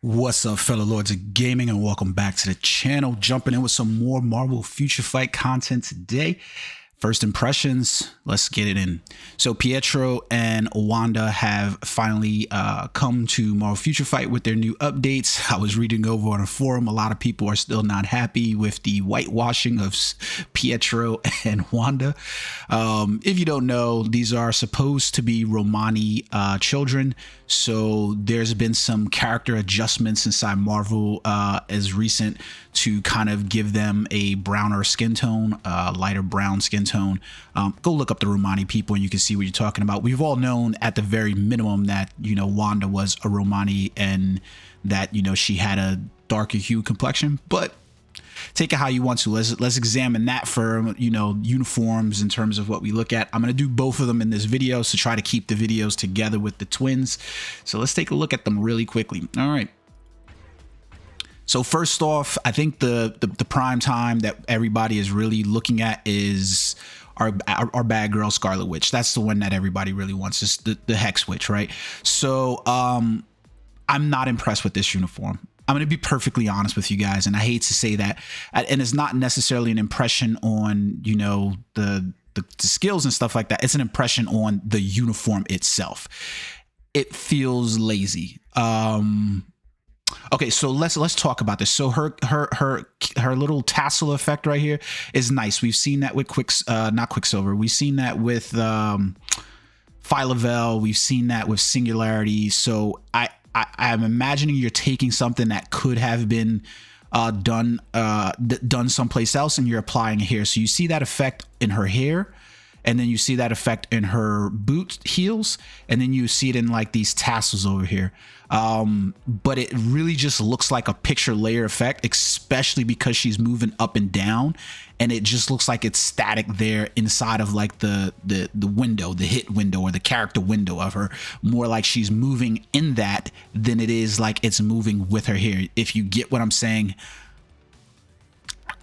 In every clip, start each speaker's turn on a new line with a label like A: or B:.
A: What's up, fellow lords of gaming, and welcome back to the channel. Jumping in with some more Marvel Future Fight content today. First impressions, let's get it in. So Pietro and Wanda have finally come to Marvel Future Fight with their new updates. I was reading over on a forum. A lot of people are still not happy with the whitewashing of Pietro and Wanda. If you don't know, these are supposed to be Romani children. So there's been some character adjustments inside Marvel as recent to kind of give them a browner skin tone, lighter brown skin tone. Go look up the Romani people and you can see what you're talking about. We've all known at the very minimum that, you know, Wanda was a Romani and that, you know, she had a darker hue complexion, but take it how you want to. Let's examine that for, you know, uniforms in terms of what we look at. I'm going to do both of them in this video to try to keep the videos together with the twins. So let's take a look at them really quickly. All right. So first off, I think the prime time that everybody is really looking at is our bad girl Scarlet Witch. That's the one that everybody really wants, is the Hex Witch, right? So I'm not impressed with this uniform. I'm going to be perfectly honest with you guys, and I hate to say that, and it's not necessarily an impression on, you know, the skills and stuff like that. It's an impression on the uniform itself. It feels lazy. Okay, so let's talk about this. So her little tassel effect right here is nice. We've seen that with not Quicksilver. We've seen that with Phylavel. We've seen that with Singularity. So I'm imagining you're taking something that could have been done someplace else and you're applying it here. So you see that effect in her hair, and then you see that effect in her boot heels, and then you see it in like these tassels over here. But it really just looks like a picture layer effect, especially because she's moving up and down, and it just looks like it's static there inside of like the window, the hit window or the character window of her, more like she's moving in that than it is like it's moving with her hair. If you get what I'm saying.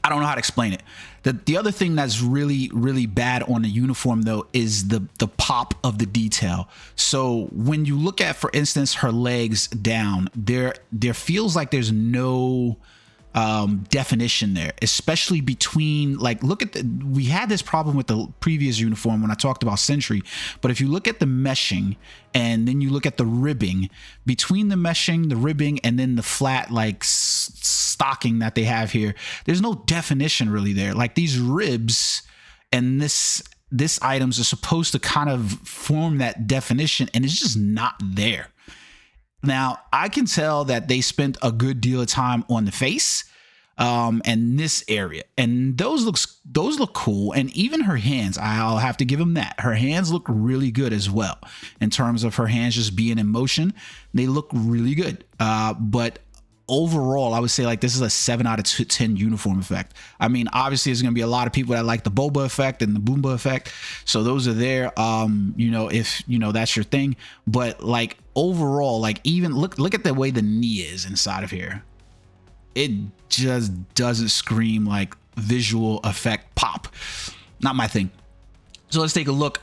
A: I don't know how to explain it. The other thing that's really, really bad on the uniform though is the pop of the detail. So when you look at, for instance, her legs down, there feels like there's no definition there, especially between, like, look at we had this problem with the previous uniform when I talked about Sentry, but if you look at the meshing and then you look at the ribbing, between the meshing, the ribbing, and then the flat like stocking that they have here, there's no definition really there. Like these ribs and this items are supposed to kind of form that definition, and it's just not there. Now, I can tell that they spent a good deal of time on the face and this area, and those look cool. And even her hands, I'll have to give them that. Her hands look really good as well in terms of her hands just being in motion. They look really good. But overall, I would say like this is a 7 out of 10 uniform effect. I mean, obviously there's going to be a lot of people that like the Boba effect and the Boomba effect. So those are there, you know, if, you know, that's your thing. But like overall, like even look at the way the knee is inside of here. It just doesn't scream like visual effect pop. Not my thing. So let's take a look.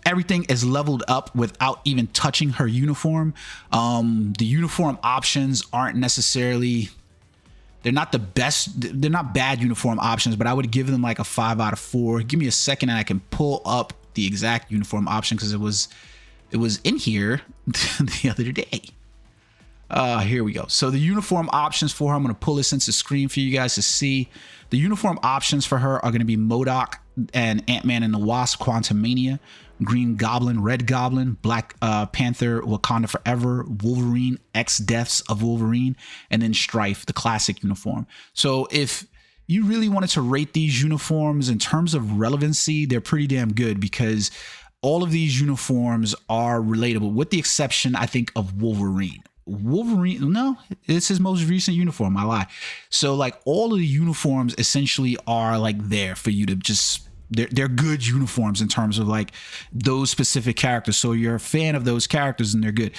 A: Everything is leveled up without even touching her uniform. The uniform options aren't necessarily, they're not the best. They're not bad uniform options, but I would give them like a 5 out of 4. Give me a second and I can pull up the exact uniform option because it was in here the other day. Here we go. So the uniform options for her, I'm going to pull this into the screen for you guys to see. The uniform options for her are going to be MODOK and Ant-Man and the Wasp, Quantumania, Green Goblin, Red Goblin, Black Panther, Wakanda Forever, Wolverine, X-Deaths of Wolverine, and then Strife, the classic uniform. So if you really wanted to rate these uniforms in terms of relevancy, they're pretty damn good because all of these uniforms are relatable, with the exception, I think, of Wolverine. No, it's his most recent uniform. I lie. So like all of the uniforms essentially are like there for you to just, they're good uniforms in terms of like those specific characters. So you're a fan of those characters and they're good.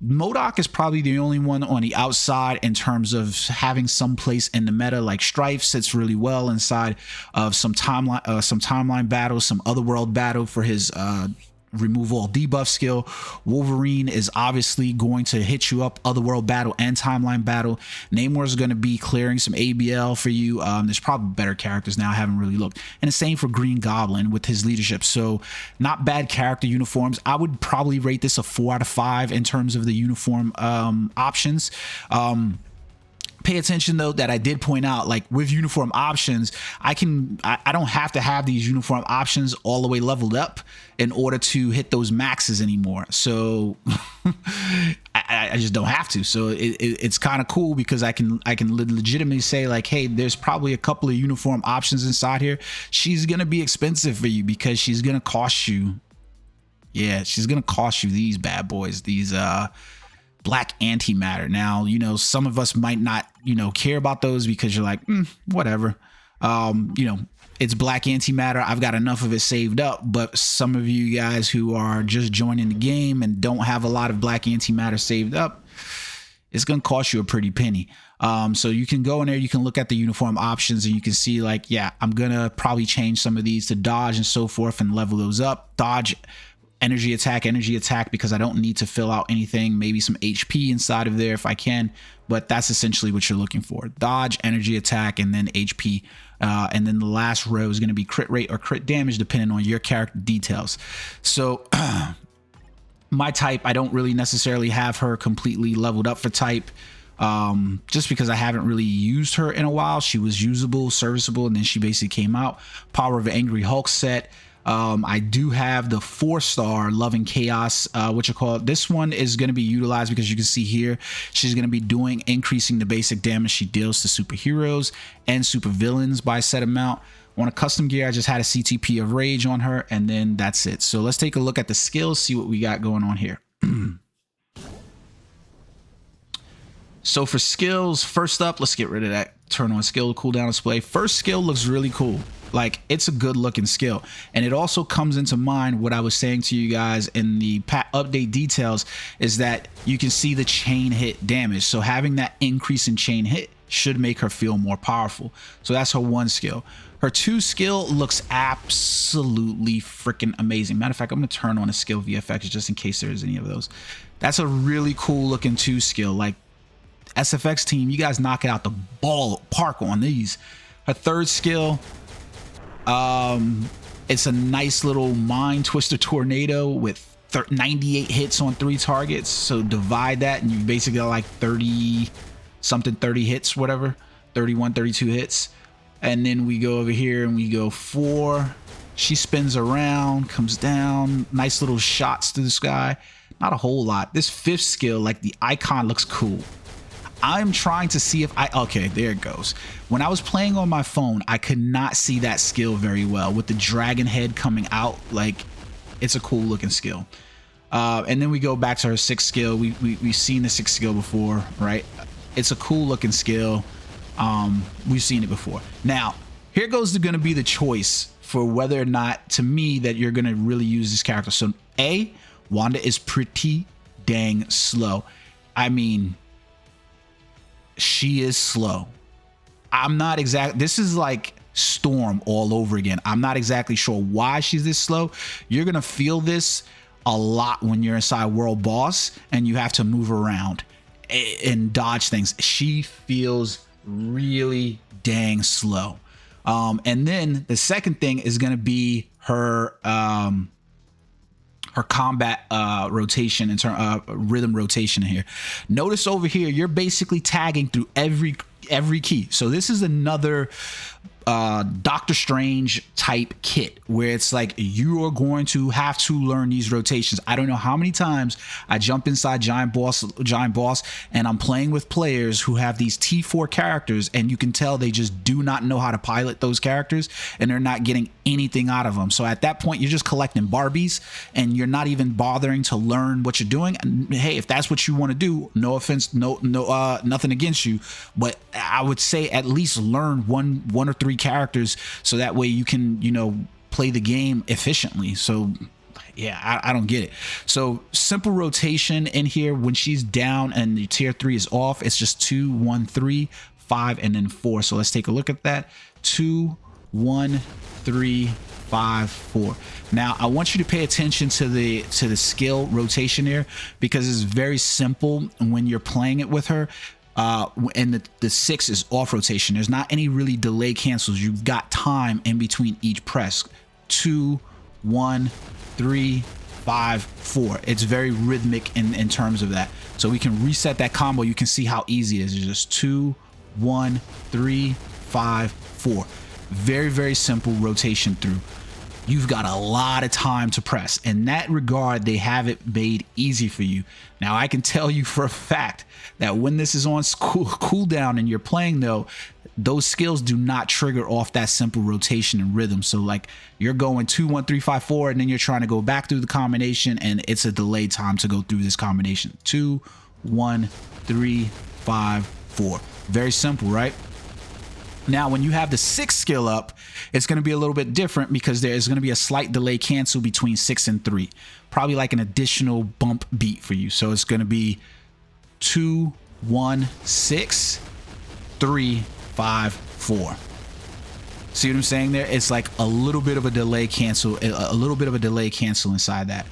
A: MODOK is probably the only one on the outside in terms of having some place in the meta. Like Strife sits really well inside of some timeline battles, some otherworld battle for his remove all debuff skill. Wolverine is obviously going to hit you up otherworld battle and timeline battle. Namor is going to be clearing some ABL for you. There's probably better characters now, I haven't really looked. And the same for Green Goblin with his leadership. So not bad character uniforms. I would probably rate this a 4 out of 5 in terms of the uniform options. Pay attention though that I did point out, like with uniform options, I don't have to have these uniform options all the way leveled up in order to hit those maxes anymore. So I just don't have to. So it's kind of cool because I can legitimately say like, hey, there's probably a couple of uniform options inside here. She's gonna be expensive for you because she's gonna cost you. Yeah, she's gonna cost you these bad boys. These black antimatter. Now, you know, some of us might not, you know, care about those because you're like, whatever. You know, it's black antimatter. I've got enough of it saved up. But some of you guys who are just joining the game and don't have a lot of black antimatter saved up, it's going to cost you a pretty penny. So you can go in there, you can look at the uniform options and you can see like, yeah, I'm going to probably change some of these to dodge and so forth and level those up. Dodge, energy attack, because I don't need to fill out anything. Maybe some HP inside of there if I can, but that's essentially what you're looking for. Dodge, energy attack, and then HP. And then the last row is going to be crit rate or crit damage depending on your character details. So my type, I don't really necessarily have her completely leveled up for type. Just because I haven't really used her in a while. She was usable, serviceable, and then she basically came out. Power of an Angry Hulk set. I do have the 4-star Loving Chaos, this one is going to be utilized because you can see here she's going to be increasing the basic damage she deals to superheroes and supervillains by a set amount. On a custom gear, I just had a CTP of Rage on her, and then that's it. So let's take a look at the skills, see what we got going on here. So for skills, first up, let's get rid of that turn on skill cooldown display. First skill looks really cool. Like, it's a good looking skill. And it also comes into mind what I was saying to you guys in the update details is that you can see the chain hit damage. So having that increase in chain hit should make her feel more powerful. So that's her 1 skill. Her 2 skill looks absolutely freaking amazing. Matter of fact, I'm going to turn on a skill VFX just in case there's any of those. That's a really cool looking 2 skill. Like, SFX team, you guys knock it out the ballpark on these. Her 3rd skill, it's a nice little Mind Twister Tornado with 98 hits on 3 targets. So divide that and you basically got like 30 hits, whatever, 31, 32 hits. And then we go over here and we go 4. She spins around, comes down, nice little shots to the sky. Not a whole lot. This 5th skill, like the icon looks cool. I'm trying to see if okay, there it goes. When I was playing on my phone, I could not see that skill very well with the dragon head coming out. Like, it's a cool looking skill. And then we go back to her 6th skill. We've seen the 6th skill before, right? It's a cool looking skill. We've seen it before. Now, here goes going to be the choice for whether or not, to me, that you're going to really use this character. So, A, Wanda is pretty dang slow. I mean, she is slow. I'm not exact. This is like Storm all over again. I'm not exactly sure why she's this slow. You're gonna feel this a lot when you're inside World Boss and you have to move around and dodge things. She feels really dang slow. And then the second thing is gonna be her combat rotation in terms rhythm rotation here. Notice over here, you're basically tagging through every key. So this is another Doctor Strange type kit where it's like you are going to have to learn these rotations. I don't know how many times I jump inside Giant Boss and I'm playing with players who have these T4 characters and you can tell they just do not know how to pilot those characters and they're not getting anything out of them. So at that point, you're just collecting Barbies and you're not even bothering to learn what you're doing. And hey, if that's what you want to do, no offense, nothing against you, but I would say at least learn one or 3 characters so that way you can, you know, play the game efficiently. So yeah, I don't get it. So simple rotation in here when she's down and the tier 3 is off, it's just 2, 1, 3, 5, and then 4. So let's take a look at that. 2, 1, 3, 5, 4. Now I want you to pay attention to the skill rotation here, because it's very simple when you're playing it with her. And the 6 is off rotation. There's not any really delay cancels. You've got time in between each press. 2, 1, 3, 5, 4. It's very rhythmic in terms of that. So we can reset that combo. You can see how easy it is. It's just 2, 1, 3, 5, 4. Very, very simple rotation through. You've got a lot of time to press. In that regard, they have it made easy for you. Now, I can tell you for a fact that when this is on cooldown and you're playing, though, those skills do not trigger off that simple rotation and rhythm. So like you're going 2, 1, 3, 5, 4, and then you're trying to go back through the combination, and it's a delayed time to go through this combination. 2, 1, 3, 5, 4. Very simple, right? Now, when you have the 6 skill up, it's going to be a little bit different, because there's going to be a slight delay cancel between 6 and 3. Probably like an additional bump beat for you. So it's going to be 2, 1, 6, 3, 5, 4. See what I'm saying there? It's like a little bit of a delay cancel, a little bit of a delay cancel inside that.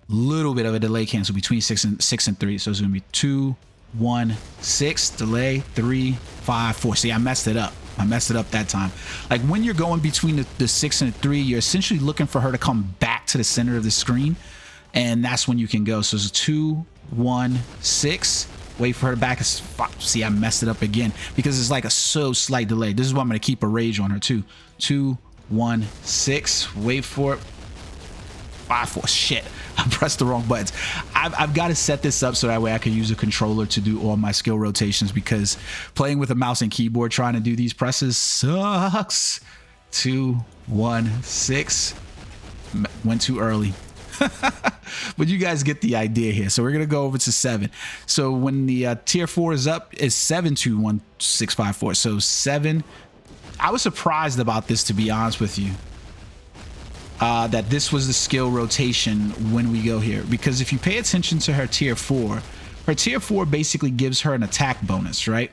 A: Little bit of a delay cancel between 6 and 3. So it's going to be 2, 1, 6, delay, 3, 5, 4. See, I messed it up. I messed it up that time. Like when you're going between the 6 and the 3, you're essentially looking for her to come back to the center of the screen, and that's when you can go. So it's 2, 1, 6. Wait for her to back. See, I messed it up again because it's like a so slight delay. This is why I'm going to keep a rage on her too. 2, 1, 6. Wait for it. 5, 4. Shit, I pressed the wrong buttons. I've got to set this up so that way I can use a controller to do all my skill rotations, because playing with a mouse and keyboard trying to do these presses sucks. 2, 1, 6. Went too early. But you guys get the idea here. So we're gonna go over to 7. So when the tier 4 is up, it's 7, 2, 1, 6, 5, 4. So 7. I was surprised about this, to be honest with you, that this was the skill rotation when we go here, because if you pay attention to her tier 4 basically gives her an attack bonus, right?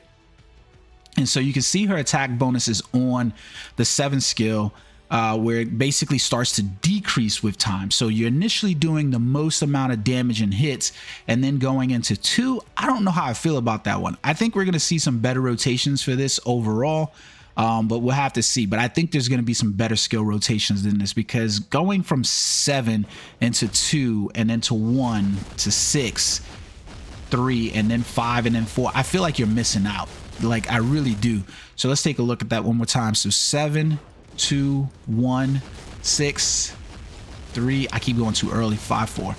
A: And so you can see her attack bonus is on the 7 skill, where it basically starts to decrease with time. So you're initially doing the most amount of damage and hits, and then going into 2. I don't know how I feel about that one. I think we're going to see some better rotations for this overall, but we'll have to see. But I think there's going to be some better skill rotations than this, because going from 7 into 2 and then to 1 to 6, 3, and then 5, and then 4, I feel like you're missing out. Like, I really do. So let's take a look at that one more time. So 7, 2, 1, 6, 3. I keep going too early. 5, 4.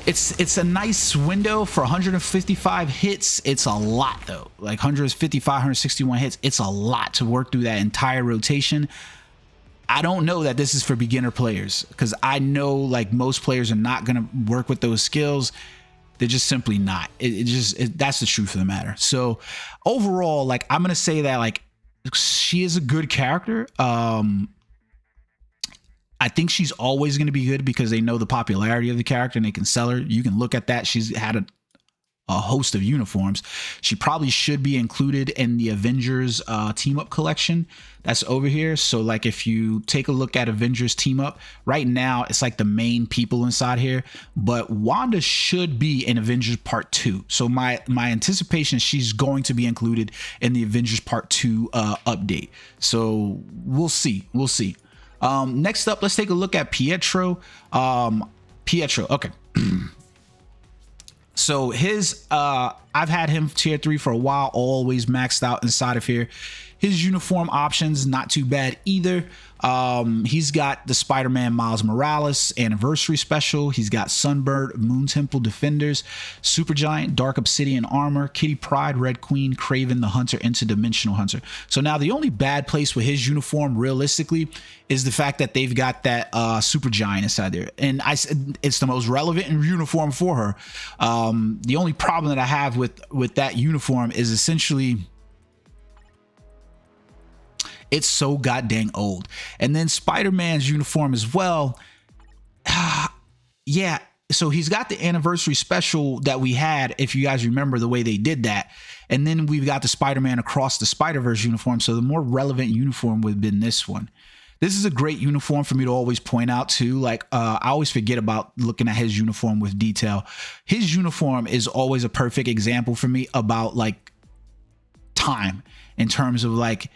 A: It's a nice window for 155 hits. It's a lot though. Like 155, 161 hits. It's a lot to work through that entire rotation. I don't know that this is for beginner players, because I know like most players are not going to work with those skills. They're just simply not. That's the truth of the matter. So overall, like, I'm going to say that like she is a good character. I think she's always going to be good because they know the popularity of the character and they can sell her. You can look at that. She's had a host of uniforms. She probably should be included in the Avengers team up collection that's over here. So like if you take a look at Avengers team up right now, it's like the main people inside here, but Wanda should be in Avengers Part 2. So my anticipation is she's going to be included in the Avengers Part 2 update. So we'll see. We'll see. Next up, let's take a look at Pietro. Okay. So his, I've had him tier 3 for a while, always maxed out inside of here. His uniform options, not too bad either. He's got the Spider-Man Miles Morales Anniversary Special. He's got Sunbird, Moon Temple Defenders, Supergiant, Dark Obsidian Armor, Kitty Pryde, Red Queen, Kraven the Hunter, Interdimensional Hunter. So now the only bad place with his uniform, realistically, is the fact that they've got that Supergiant inside there. And it's the most relevant uniform for her. The only problem that I have with that uniform is essentially it's so goddamn old. And then Spider-Man's uniform as well. Yeah, so he's got the Anniversary Special that we had, if you guys remember the way they did that. And then we've got the Spider-Man Across the Spider-Verse uniform. So the more relevant uniform would have been this one. This is a great uniform for me to always point out too. Like I always forget about looking at his uniform with detail. His uniform is always a perfect example for me about like time, in terms of like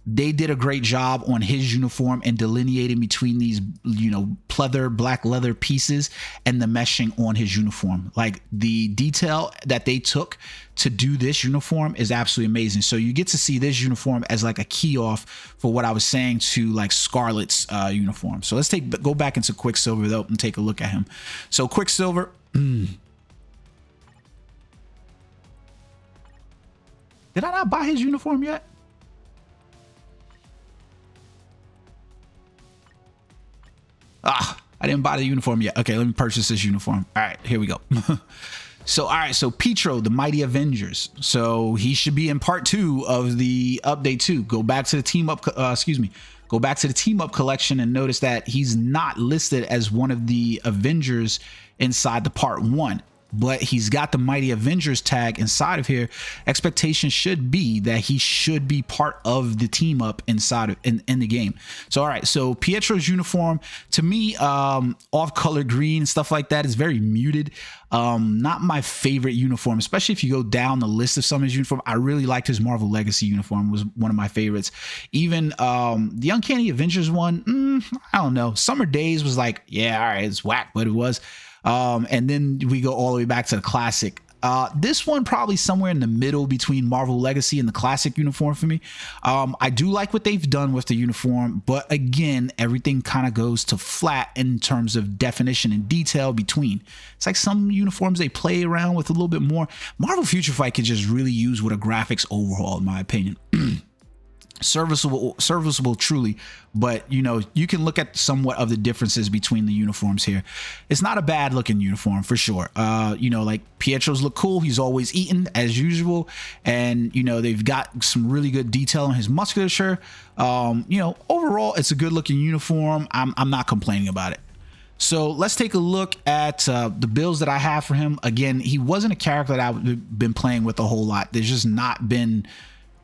A: they did a great job on his uniform and delineating between these, you know, black leather pieces and the meshing on his uniform. Like the detail that they took to do this uniform is absolutely amazing. So you get to see this uniform as like a key off for what I was saying to like Scarlett's uniform. So let's go back into Quicksilver though and take a look at him. So Quicksilver, did I not buy his uniform yet? I didn't buy the uniform yet. Okay, let me purchase this uniform. All right, here we go. So, all right, so Pietro, the Mighty Avengers. So he should be in part 2 of the update 2. Go back to the team up, go back to the team up collection and notice that he's not listed as one of the Avengers inside the part 1. But he's got the Mighty Avengers tag inside of here. Expectation should be that he should be part of the team up inside of in the game. So all right, so Pietro's uniform to me, off color green and stuff like that is very muted. Not my favorite uniform, especially if you go down the list of some of his uniform. I really liked his Marvel Legacy uniform, was one of my favorites. Even the Uncanny Avengers one, I don't know. Summer Days was like, yeah, all right, it's whack, but it was. And then we go all the way back to the classic. This one probably somewhere in the middle between Marvel Legacy and the classic uniform for me. I do like what they've done with the uniform, but again, everything kind of goes to flat in terms of definition and detail between. It's like some uniforms they play around with a little bit more. Marvel Future Fight could just really use with a graphics overhaul, in my opinion. Serviceable truly, but you know, you can look at somewhat of the differences between the uniforms here. It's not a bad looking uniform for sure. You know, like Pietro's look cool. He's always eating as usual, and you know, they've got some really good detail on his musculature. You know, overall it's a good looking uniform. I'm not complaining about it. So let's take a look at the builds that I have for him. Again, he wasn't a character that I've been playing with a whole lot. There's just not been,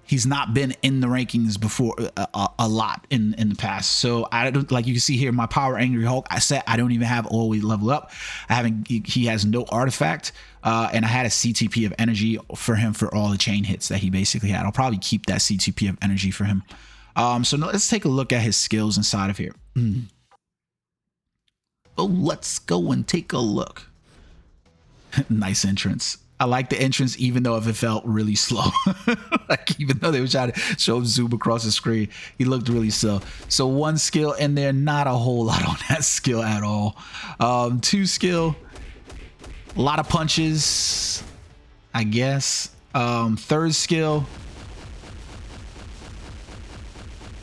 A: he's not been in the rankings before a lot in the past. So I don't, like you can see here, my Power Angry Hulk, I said I don't even have OLED level up. I haven't, he has no artifact, and I had a CTP of energy for him for all the chain hits that he basically had. I'll probably keep that CTP of energy for him. So now let's take a look at his skills inside of here. Oh, let's go and take a look. Nice entrance. I like the entrance, even though if it felt really slow. Like, even though they were trying to show him zoom across the screen, he looked really slow. So 1 skill in there, not a whole lot on that skill at all. 2 skill, a lot of punches, I guess. 3rd skill.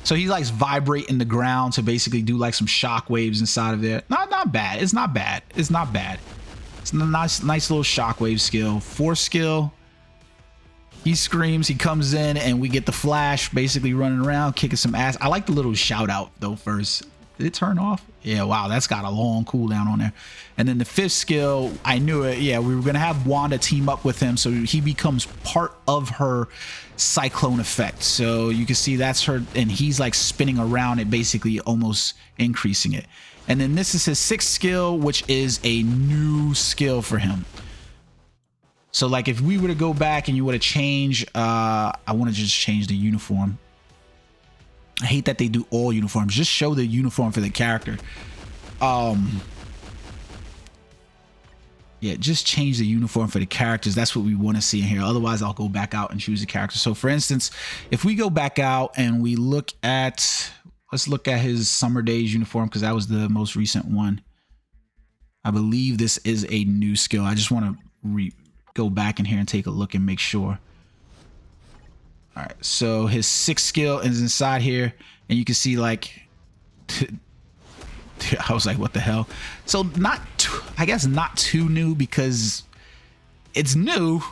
A: So he likes vibrating the ground to basically do like some shock waves inside of there. Not bad. It's not bad. It's not bad. It's a nice little shockwave skill. 4th skill, he screams, he comes in, and we get the Flash basically running around, kicking some ass. I like the little shout out though first. Did it turn off? Yeah, wow, that's got a long cooldown on there. And then the 5th skill, I knew it. Yeah, we were gonna have Wanda team up with him, so he becomes part of her cyclone effect. So you can see that's her, and he's like spinning around it, basically almost increasing it. And then this is his 6th skill, which is a new skill for him. So like if we were to go back and you were to change, I want to just change the uniform. I hate that they do all uniforms. Just show the uniform for the character. Yeah, just change the uniform for the characters. That's what we want to see in here. Otherwise, I'll go back out and choose the character. So for instance, if we go back out and we look at, let's look at his Summer Days uniform, because that was the most recent one. I believe this is a new skill. I just want to go back in here and take a look and make sure. All right, so his 6th skill is inside here, and you can see like, I was like, what the hell? So I guess not too new, because it's new.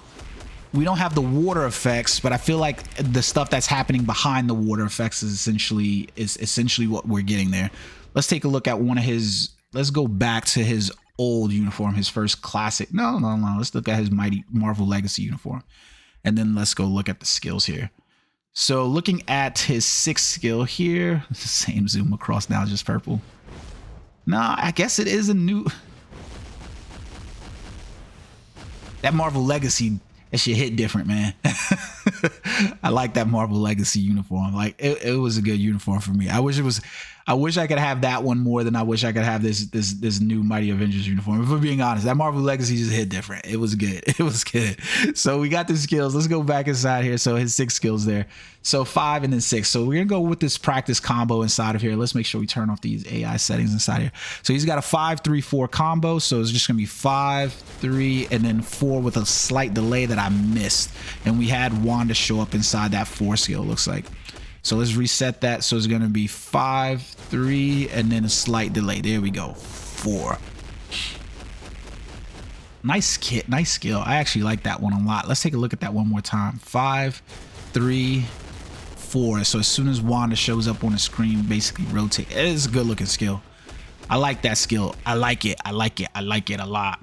A: We don't have the water effects, but I feel like the stuff that's happening behind the water effects is essentially what we're getting there. Let's take a look at one of his, let's go back to his old uniform, his first classic. No. Let's look at his Mighty Marvel Legacy uniform. And then let's go look at the skills here. So looking at his 6th skill here, same zoom across now, just purple. Nah, I guess it is a new. That Marvel Legacy, that shit hit different, man. I like that Marvel Legacy uniform. Like it was a good uniform for me. I wish I could have that one more than I wish I could have this new Mighty Avengers uniform. If we're being honest, that Marvel Legacy just hit different. It was good. It was good. So we got the skills. Let's go back inside here. So his 6 skills there. So 5 and then 6. So we're gonna go with this practice combo inside of here. Let's make sure we turn off these AI settings inside here. So he's got a 5-3-4 combo. So it's just gonna be 5, 3, and then 4 with a slight delay that I missed. And we had Wanda show up inside that 4 skill, looks like. So let's reset that. So it's going to be 5, 3, and then a slight delay. There we go. 4. Nice kit, nice skill. I actually like that one a lot. Let's take a look at that one more time. 5, 3, 4. So as soon as Wanda shows up on the screen, basically rotate. It is a good looking skill. I like that skill. I like it. I like it. I like it a lot.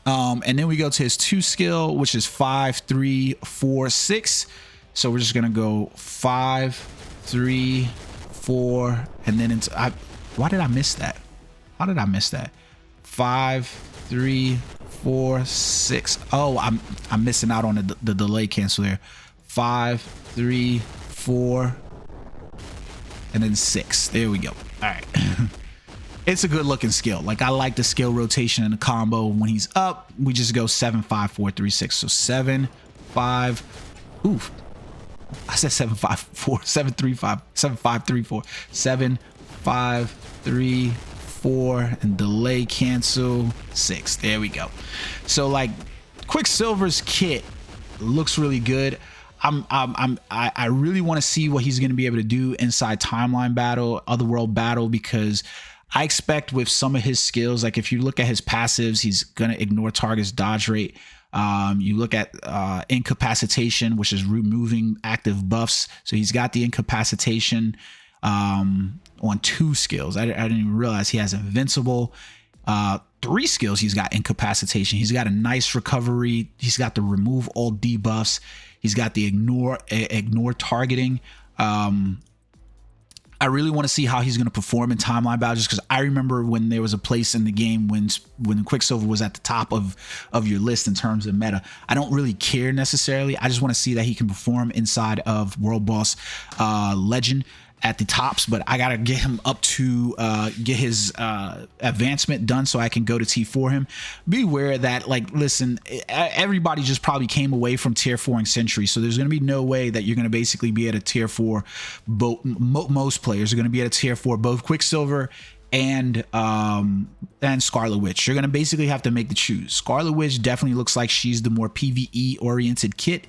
A: And then we go to his 2 skill, which is 5, 3, 4, 6. So we're just gonna go 5, 3, 4, and then it's why did I miss that? How did I miss that? 5, 3, 4, 6. Oh, I'm missing out on the delay cancel there. 5, 3, 4, and then 6. There we go. All right. It's a good looking skill. Like I like the skill rotation and the combo. When he's up, we just go 7, 5, 4, 3, 6. So 7, 5. Oof. I said 7, 5, 4, 7, 3, 5, 7, 5, 3, 4, 7, 5, 3, 4, and delay cancel 6. There we go. So like Quicksilver's kit looks really good. I really want to see what he's going to be able to do inside timeline battle, otherworld battle, because I expect with some of his skills, like if you look at his passives, he's going to ignore target's dodge rate. You look at incapacitation, which is removing active buffs. So he's got the incapacitation on 2 skills. I didn't even realize he has invincible. 3 skills he's got incapacitation. He's got a nice recovery. He's got the remove all debuffs. He's got the ignore targeting. I really want to see how he's going to perform in timeline battles, because I remember when there was a place in the game when Quicksilver was at the top of your list in terms of meta. I don't really care necessarily. I just want to see that he can perform inside of World Boss Legend at the tops, but I gotta get him up to get his advancement done so I can go to T4 him. Be aware that, like, listen, everybody just probably came away from tier 4 in Sentry, so there's gonna be no way that you're gonna basically be at a tier 4. Most players are gonna be at a tier 4, both Quicksilver and Scarlet Witch. You're gonna basically have to make the choose. Scarlet Witch definitely looks like she's the more PvE oriented kit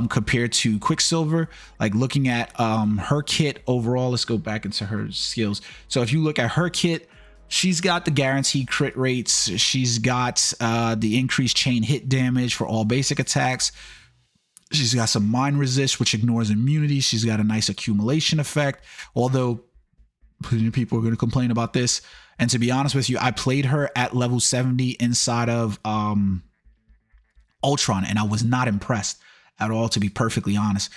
A: compared to Quicksilver. Like looking at her kit overall, let's go back into her skills. So if you look at her kit, she's got the guaranteed crit rates. She's got the increased chain hit damage for all basic attacks. She's got some mind resist, which ignores immunity. She's got a nice accumulation effect, although people are going to complain about this. And to be honest with you, I played her at level 70 inside of Ultron, and I was not impressed at all, to be perfectly honest.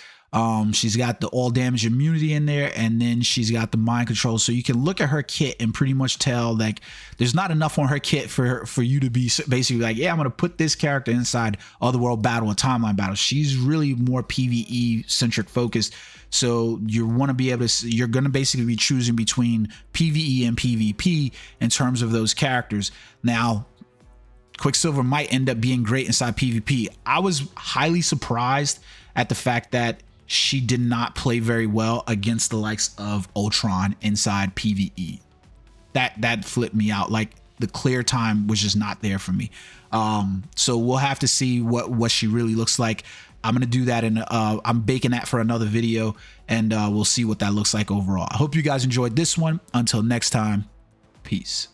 A: She's got the all damage immunity in there, and then she's got the mind control. So you can look at her kit and pretty much tell, like, there's not enough on her kit for you to be basically like, yeah, I'm going to put this character inside Otherworld battle or timeline battle. She's really more PvE centric focused. So you want to be able to, you're going to basically be choosing between PvE and PvP in terms of those characters. Now, Quicksilver might end up being great inside PvP. I was highly surprised at the fact that she did not play very well against the likes of Ultron inside PvE. That flipped me out. Like, the clear time was just not there for me. So we'll have to see what she really looks like. I'm gonna do that, and I'm baking that for another video, and we'll see what that looks like overall. I hope you guys enjoyed this one. Until next time, peace.